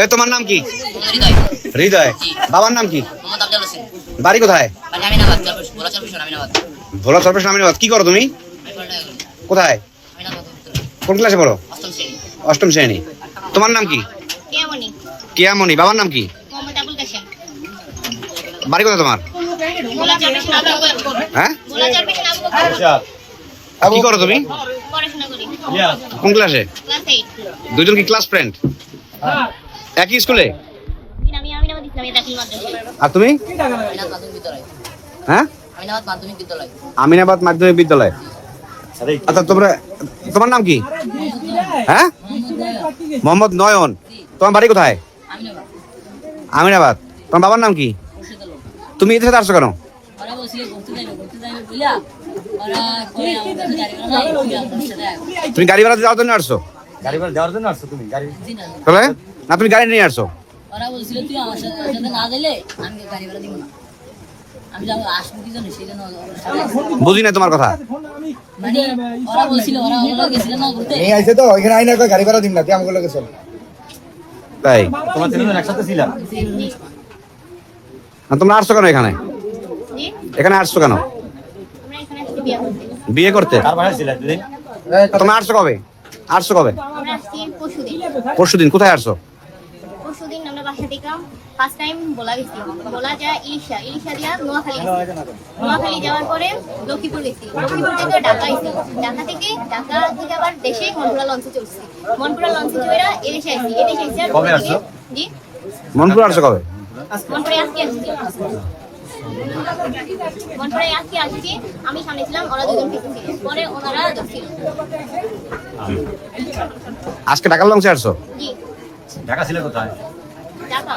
এ তোমার নাম কি? হৃদয়। বাবার নাম কি? বাড়ি কোথায়? ভোলা কর্পোরেশন আমিনাবাদ। কি করো তুমি? কোথায়? কোন ক্লাসে পড়ো? অষ্টম শ্রেণী। তোমার নাম কি? কেয়ামণি। বাবার নাম কি? বাড়ি কোথায় তোমার? হ্যাঁ, কি করো তুমি? কোন ক্লাসে? দুজন কি ক্লাস ফ্রেন্ড? একই স্কুলে? আর তুমি? হ্যাঁ, আমিনাবাদ মাধ্যমিক বিদ্যালয়। আচ্ছা, তোমার নাম কি? হ্যাঁ, মোহাম্মদ নয়ন। তোমার বাড়ি কোথায়? আমিনাবাদ। তোমার বাবার নাম কি? তুমি এদের সাথে আসছো কেন? তুমি গাড়ি ভাড়া দেওয়ার জন্য আসছো? গাড়ি ভাড়া দেওয়ার জন্য আসছো তুমি? গাড়ি তাহলে না, তুমি গাড়ি নিয়ে আসছো? ওরা বলছিল তুই আমার সাথে না দিলে আমি গাড়ি ভাড়া দিব না। আমি যাবো আসবো কি জন্য সেই জন্য বুঝি না তোমার কথা। মানে ওরা বলছিল ওরা গেছিল না ঘুরতে। এই আইছে তো ওইখানে আইনা কই গাড়ি ভাড়া দিম না, তুই আমাকে লগে চল। তাই তোমার ছেলেমেয়ে একসাথে ছিলাম? না, তোমরা আসছো কেন এখানে? এখানে আসছো কেন? বিয়ে করতে? কার বাসায় ছিলা তুই? তোমরা আসছো কবে? আসছো কবে? পরশুদিন। কোথায় আসছো? পরশুদিন আমরা বাসা থেকে ফার্স্ট টাইম বলা গেছি। বলা যায় ইলিশা দিয়া নোয়াখালী যাওয়ার পরে লক্ষ্মীপুর গেছি। লক্ষ্মীপুর থেকে ঢাকা আইছি। ঢাকা থেকে আবার দেশে মনপুরা লঞ্চে চলছি। মনপুরা লঞ্চে চড়ে এদেশে আইছি। আর কবে আসছো? জি, মনপুর আসছো কবে? মনপুরে আজকে আসছি। মনপুরে আজকে আসছি। আমি সামনে ছিলাম, ওরা দুজন পিছনে ছিল। পরে ওনারা ধরছিল। আজকে ঢাকার লঞ্চে আসছো? জি, ঢাকা ছিল কোথায়? ঢাকা।